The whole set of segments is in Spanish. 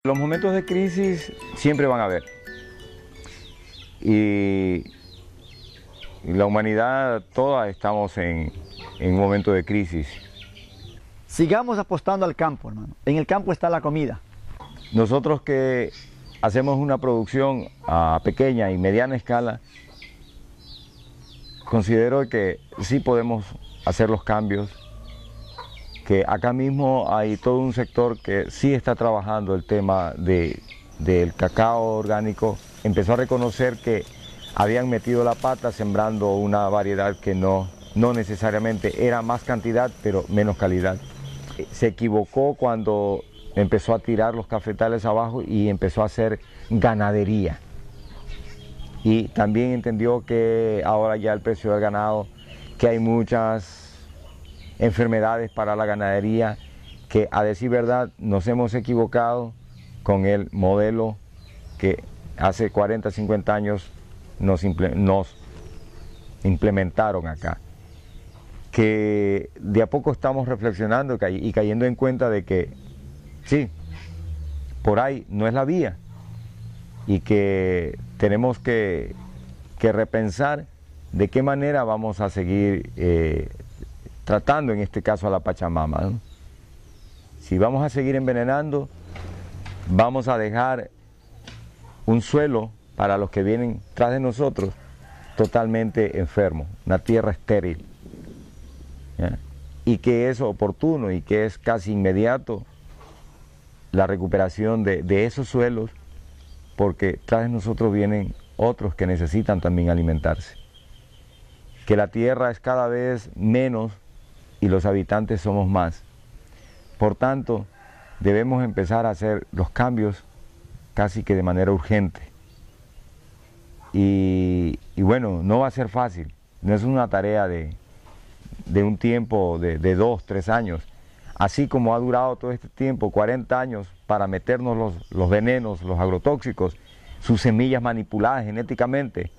Los momentos de crisis siempre van a haber. Y la humanidad toda estamos en un momento de crisis. Sigamos apostando al campo, hermano. En el campo está la comida. Nosotros que hacemos una producción a pequeña y mediana escala, considero que sí podemos hacer los cambios, que acá mismo hay todo un sector que sí está trabajando el tema del cacao orgánico. Empezó a reconocer que habían metido la pata sembrando una variedad que no necesariamente era más cantidad, pero menos calidad. Se equivocó cuando empezó a tirar los cafetales abajo y empezó a hacer ganadería. Y también entendió que ahora ya el precio del ganado, que hay muchas enfermedades para la ganadería, que a decir verdad nos hemos equivocado con el modelo que hace 40, 50 años nos implementaron acá. Que de a poco estamos reflexionando y cayendo en cuenta de que sí, por ahí no es la vía y que tenemos que repensar de qué manera vamos a seguir tratando en este caso a la Pachamama, ¿no? Si vamos a seguir envenenando, vamos a dejar un suelo para los que vienen tras de nosotros totalmente enfermo, una tierra estéril, ¿ya? Y que es oportuno y que es casi inmediato la recuperación de esos suelos, porque tras de nosotros vienen otros que necesitan también alimentarse. Que la tierra es cada vez menos y los habitantes somos más. Por tanto, debemos empezar a hacer los cambios casi que de manera urgente. Y bueno, no va a ser fácil, no es una tarea de un tiempo de 2, 3 años. Así como ha durado todo este tiempo, 40 años, para meternos los venenos, los agrotóxicos, sus semillas manipuladas genéticamente,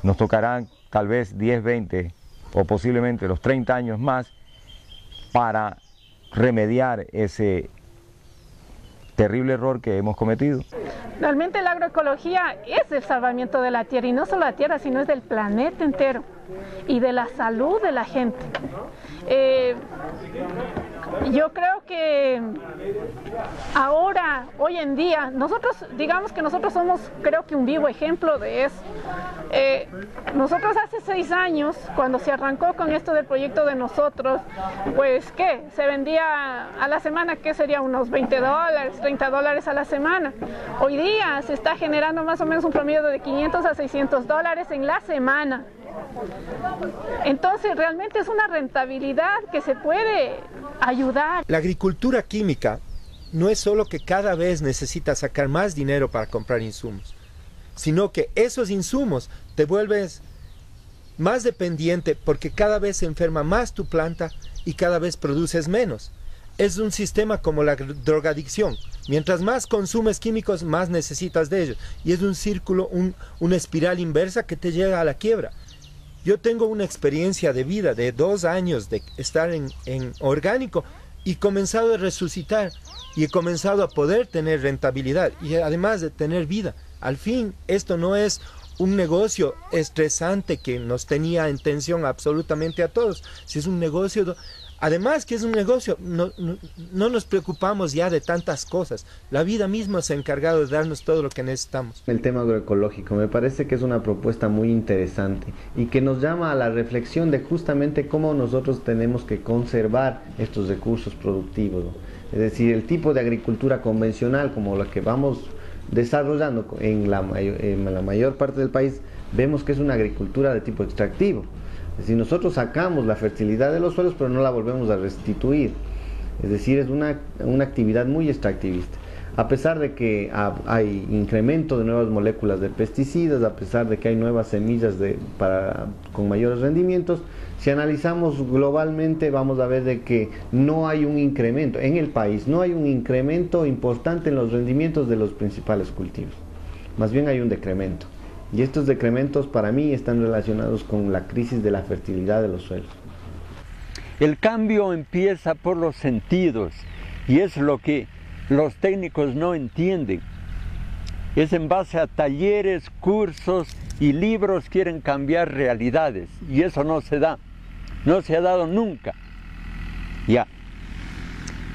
nos tocarán tal vez 10, 20 o posiblemente los 30 años más para remediar ese terrible error que hemos cometido. Realmente la agroecología es el salvamiento de la tierra, y no solo la tierra, sino es del planeta entero y de la salud de la gente. Yo creo que ahora, hoy en día, digamos que nosotros somos, creo que un vivo ejemplo de eso. Nosotros hace 6 años, cuando se arrancó con esto del proyecto de nosotros, pues ¿qué? Se vendía a la semana, ¿qué sería? Unos $20, $30 a la semana. Hoy día se está generando más o menos un promedio de $500 a $600 en la semana. Entonces realmente es una rentabilidad que se puede ayudar. La agricultura química no es solo que cada vez necesitas sacar más dinero para comprar insumos, sino que esos insumos te vuelves más dependiente porque cada vez se enferma más tu planta y cada vez produces menos. Es un sistema como la drogadicción. Mientras más consumes químicos, más necesitas de ellos. Y es un círculo, una espiral inversa que te llega a la quiebra. Yo tengo una experiencia de vida de 2 años de estar en orgánico y he comenzado a resucitar y he comenzado a poder tener rentabilidad y además de tener vida. Al fin, esto no es un negocio estresante que nos tenía en tensión absolutamente a todos. Si es un negocio, además que es un negocio, no nos preocupamos ya de tantas cosas. La vida misma se ha encargado de darnos todo lo que necesitamos. El tema agroecológico me parece que es una propuesta muy interesante y que nos llama a la reflexión de justamente cómo nosotros tenemos que conservar estos recursos productivos, ¿no? Es decir, el tipo de agricultura convencional como la que vamos desarrollando en la mayor parte del país, vemos que es una agricultura de tipo extractivo. Es decir, nosotros sacamos la fertilidad de los suelos, pero no la volvemos a restituir. Es decir, es una actividad muy extractivista. A pesar de que hay incremento de nuevas moléculas de pesticidas, a pesar de que hay nuevas semillas con mayores rendimientos, si analizamos globalmente vamos a ver de que no hay un incremento, en el país no hay un incremento importante en los rendimientos de los principales cultivos. Más bien hay un decremento. Y estos decrementos para mí están relacionados con la crisis de la fertilidad de los suelos. El cambio empieza por los sentidos y es lo que los técnicos no entienden. Es en base a talleres, cursos y libros quieren cambiar realidades y eso no se da, no se ha dado nunca. Ya.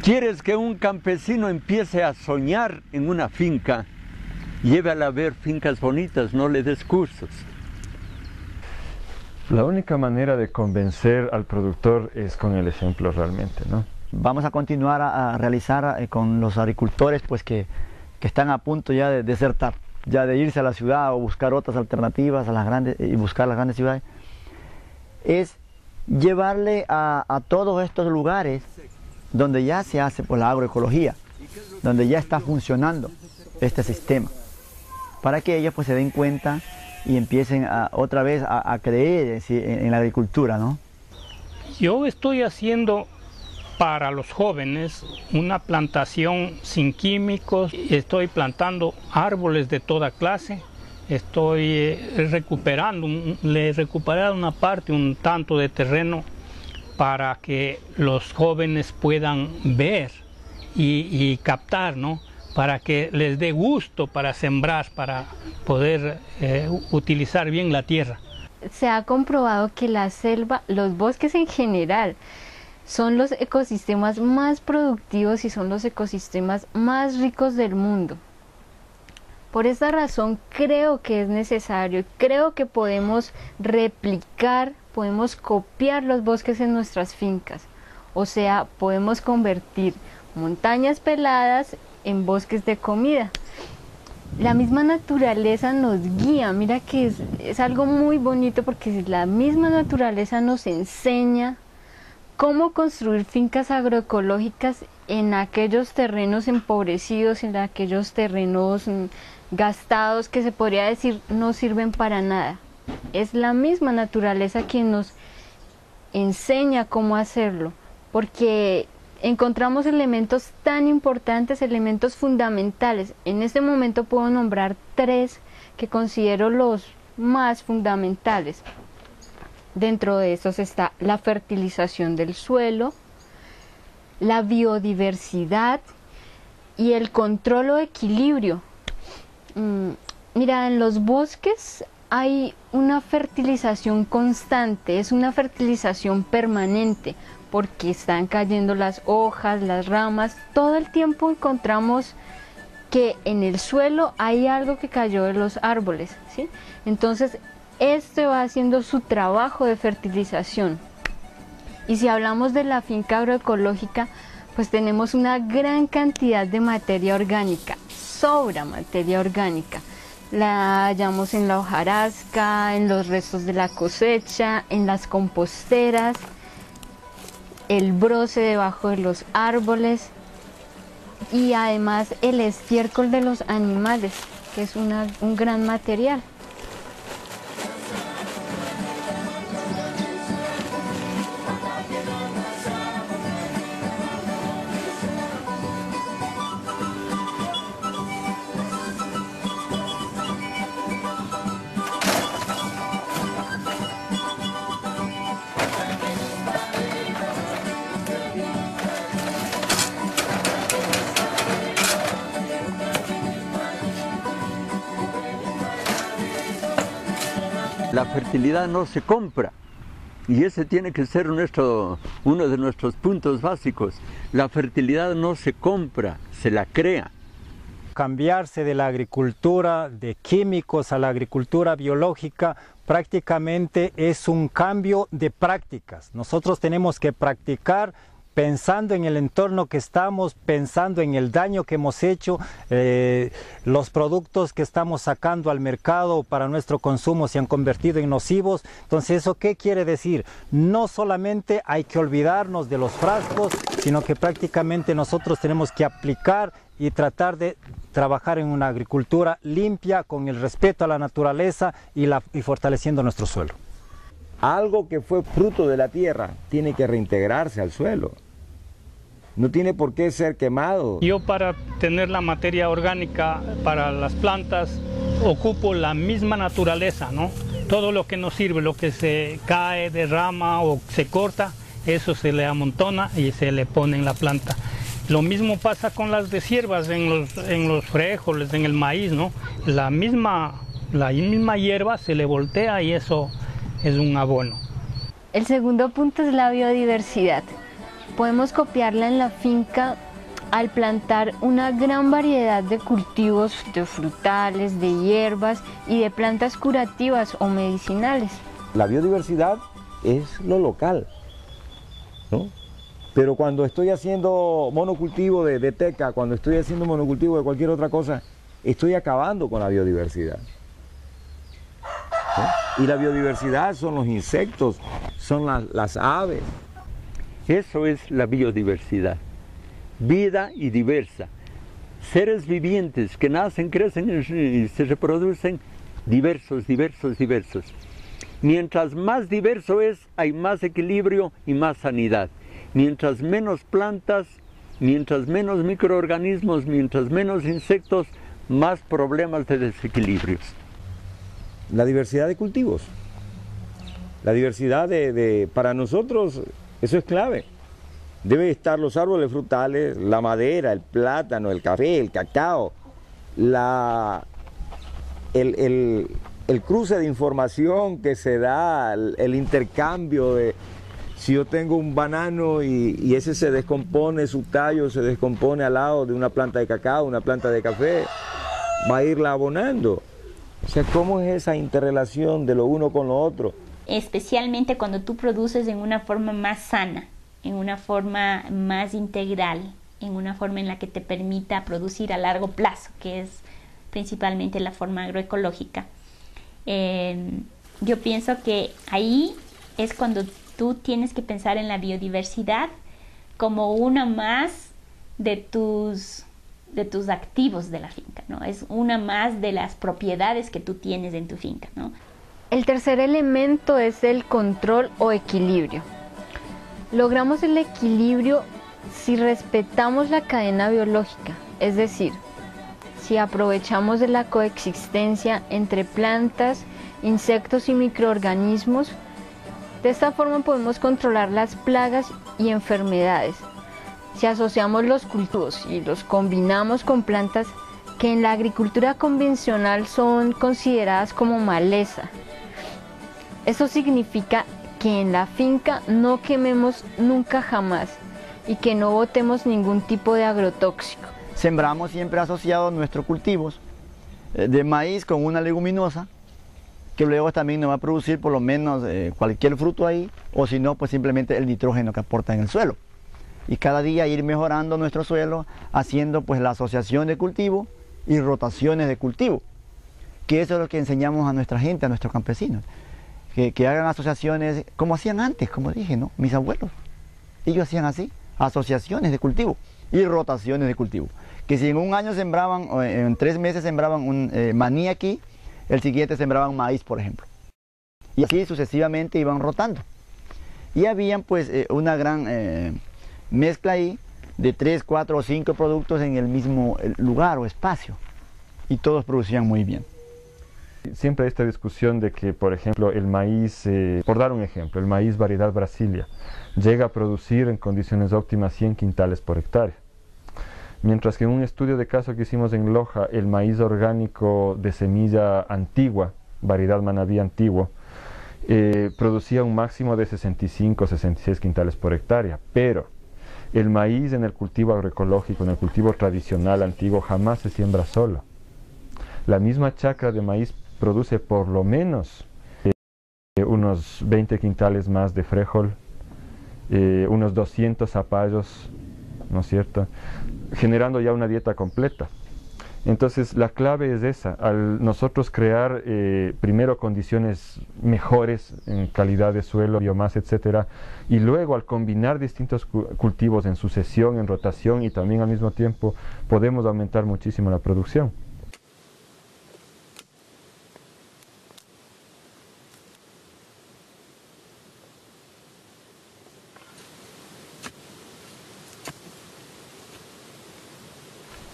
¿Quieres que un campesino empiece a soñar en una finca? Llévala a ver fincas bonitas, no le des cursos. La única manera de convencer al productor es con el ejemplo realmente, ¿no? Vamos a continuar a realizar con los agricultores pues que están a punto ya de desertar, ya de irse a la ciudad o buscar otras alternativas a las grandes, y buscar las grandes ciudades, es llevarle a todos estos lugares donde ya se hace por la agroecología, donde ya está funcionando este sistema, para que ellos pues se den cuenta y empiecen otra vez a creer en la agricultura, ¿no? Yo estoy haciendo para los jóvenes una plantación sin químicos, estoy plantando árboles de toda clase, estoy recuperando, le he recuperado una parte, un tanto de terreno para que los jóvenes puedan ver y captar, ¿no? Para que les dé gusto para sembrar, para poder utilizar bien la tierra. Se ha comprobado que la selva, los bosques en general, son los ecosistemas más productivos y son los ecosistemas más ricos del mundo. Por esta razón creo que es necesario, creo que podemos replicar, podemos copiar los bosques en nuestras fincas. O sea, podemos convertir montañas peladas en bosques de comida. La misma naturaleza nos guía, mira que es algo muy bonito porque la misma naturaleza nos enseña cómo construir fincas agroecológicas en aquellos terrenos empobrecidos, en aquellos terrenos gastados que se podría decir no sirven para nada. Es la misma naturaleza quien nos enseña cómo hacerlo, porque encontramos elementos tan importantes, elementos fundamentales. En este momento puedo nombrar 3 que considero los más fundamentales. Dentro de estos está la fertilización del suelo, la biodiversidad y el control o equilibrio. Mira, en los bosques hay una fertilización constante, es una fertilización permanente, porque están cayendo las hojas, las ramas, todo el tiempo encontramos que en el suelo hay algo que cayó de los árboles, ¿sí? Entonces, este va haciendo su trabajo de fertilización. Y si hablamos de la finca agroecológica, pues tenemos una gran cantidad de materia orgánica, sobra materia orgánica. La hallamos en la hojarasca, en los restos de la cosecha, en las composteras, el broce debajo de los árboles y además el estiércol de los animales, que es un gran material. La fertilidad no se compra y ese tiene que ser uno de nuestros puntos básicos. La fertilidad no se compra, se la crea. Cambiarse de la agricultura de químicos a la agricultura biológica prácticamente es un cambio de prácticas. Nosotros tenemos que practicar pensando en el entorno que estamos, pensando en el daño que hemos hecho, los productos que estamos sacando al mercado para nuestro consumo se han convertido en nocivos. Entonces, ¿eso qué quiere decir? No solamente hay que olvidarnos de los frascos, sino que prácticamente nosotros tenemos que aplicar y tratar de trabajar en una agricultura limpia, con el respeto a la naturaleza y fortaleciendo nuestro suelo. Algo que fue fruto de la tierra tiene que reintegrarse al suelo. No tiene por qué ser quemado. Yo para tener la materia orgánica para las plantas ocupo la misma naturaleza, ¿no? Todo lo que nos sirve, lo que se cae, derrama o se corta, eso se le amontona y se le pone en la planta. Lo mismo pasa con las deshierbas en los frijoles, en el maíz, ¿no? La misma hierba se le voltea y eso es un abono. El segundo punto es la biodiversidad. Podemos copiarla en la finca al plantar una gran variedad de cultivos, de frutales, de hierbas y de plantas curativas o medicinales. La biodiversidad es lo local, ¿no? Pero cuando estoy haciendo monocultivo de teca, cuando estoy haciendo monocultivo de cualquier otra cosa, estoy acabando con la biodiversidad. ¿Sí? Y la biodiversidad son los insectos, son las aves. Eso es la biodiversidad. Vida y diversa. Seres vivientes que nacen, crecen y se reproducen diversos, diversos, diversos. Mientras más diverso es, hay más equilibrio y más sanidad. Mientras menos plantas, mientras menos microorganismos, mientras menos insectos, más problemas de desequilibrios. La diversidad de cultivos. La diversidad para nosotros, eso es clave. Deben estar los árboles frutales, la madera, el plátano, el café, el cacao, el cruce de información que se da, el intercambio de... Si yo tengo un banano y ese se descompone, su tallo se descompone al lado de una planta de cacao, una planta de café, va a irla abonando. O sea, ¿cómo es esa interrelación de lo uno con lo otro? Especialmente cuando tú produces en una forma más sana, en una forma más integral, en una forma en la que te permita producir a largo plazo, que es principalmente la forma agroecológica. Yo pienso que ahí es cuando tú tienes que pensar en la biodiversidad como una más de tus activos de la finca, ¿no? Es una más de las propiedades que tú tienes en tu finca, ¿no? El tercer elemento es el control o equilibrio. Logramos el equilibrio si respetamos la cadena biológica, es decir, si aprovechamos de la coexistencia entre plantas, insectos y microorganismos. De esta forma podemos controlar las plagas y enfermedades. Si asociamos los cultivos y los combinamos con plantas que en la agricultura convencional son consideradas como maleza, eso significa que en la finca no quememos nunca jamás y que no botemos ningún tipo de agrotóxico. Sembramos siempre asociados nuestros cultivos de maíz con una leguminosa, que luego también nos va a producir por lo menos cualquier fruto ahí, o si no, pues simplemente el nitrógeno que aporta en el suelo. Y cada día ir mejorando nuestro suelo, haciendo pues la asociación de cultivo y rotaciones de cultivo, que eso es lo que enseñamos a nuestra gente, a nuestros campesinos, que hagan asociaciones como hacían antes, como dije, ¿no? Mis abuelos, ellos hacían así, asociaciones de cultivo y rotaciones de cultivo, que si en un año sembraban, o en 3 meses sembraban un maní aquí, el siguiente sembraban maíz, por ejemplo. Y así sucesivamente iban rotando. Y habían pues una gran mezcla ahí de 3, 4 o 5 productos en el mismo lugar o espacio. Y todos producían muy bien. Siempre hay esta discusión de que, por ejemplo, el maíz, por dar un ejemplo, el maíz variedad Brasilia llega a producir en condiciones óptimas 100 quintales por hectárea. Mientras que en un estudio de caso que hicimos en Loja, el maíz orgánico de semilla antigua, variedad Manabí antiguo, producía un máximo de 65 o 66 quintales por hectárea, pero el maíz en el cultivo agroecológico, en el cultivo tradicional antiguo, jamás se siembra solo. La misma chacra de maíz produce por lo menos unos 20 quintales más de frijol, unos 200 zapallos, ¿no es cierto?, generando ya una dieta completa. Entonces la clave es esa, al nosotros crear primero condiciones mejores en calidad de suelo, biomasa, etcétera, y luego al combinar distintos cultivos en sucesión, en rotación y también al mismo tiempo podemos aumentar muchísimo la producción.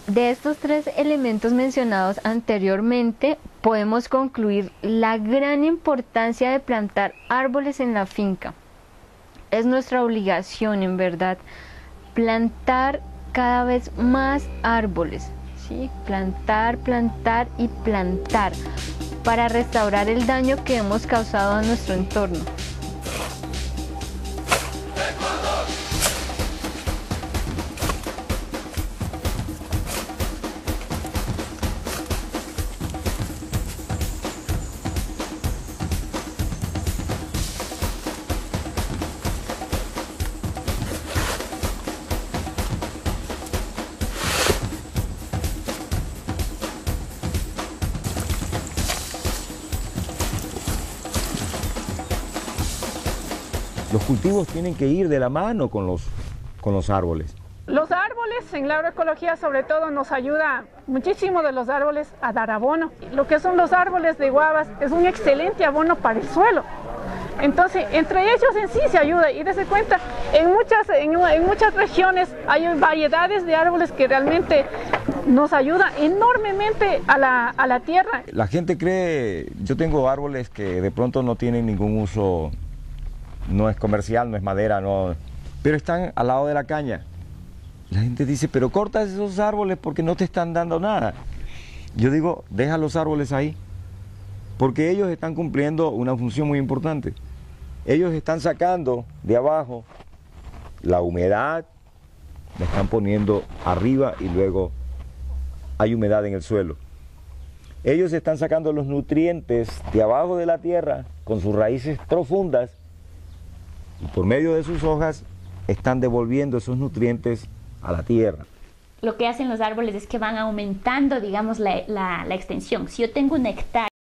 De estos 3 elementos mencionados anteriormente, podemos concluir la gran importancia de plantar árboles en la finca. Es nuestra obligación, en verdad, plantar cada vez más árboles, ¿sí? Plantar, plantar y plantar para restaurar el daño que hemos causado a nuestro entorno. Los cultivos tienen que ir de la mano con los árboles. Los árboles en la agroecología sobre todo nos ayuda muchísimo de los árboles a dar abono. Lo que son los árboles de guavas es un excelente abono para el suelo. Entonces, entre ellos en sí se ayuda y dése cuenta, en muchas regiones hay variedades de árboles que realmente nos ayudan enormemente a la tierra. La gente cree, yo tengo árboles que de pronto no tienen ningún uso, no es comercial, no es madera, no, pero están al lado de la caña. La gente dice, pero cortas esos árboles porque no te están dando nada. Yo digo, deja los árboles ahí, porque ellos están cumpliendo una función muy importante. Ellos están sacando de abajo la humedad, la están poniendo arriba y luego hay humedad en el suelo. Ellos están sacando los nutrientes de abajo de la tierra con sus raíces profundas y por medio de sus hojas están devolviendo esos nutrientes a la tierra. Lo que hacen los árboles es que van aumentando, digamos, la extensión. Si yo tengo una hectárea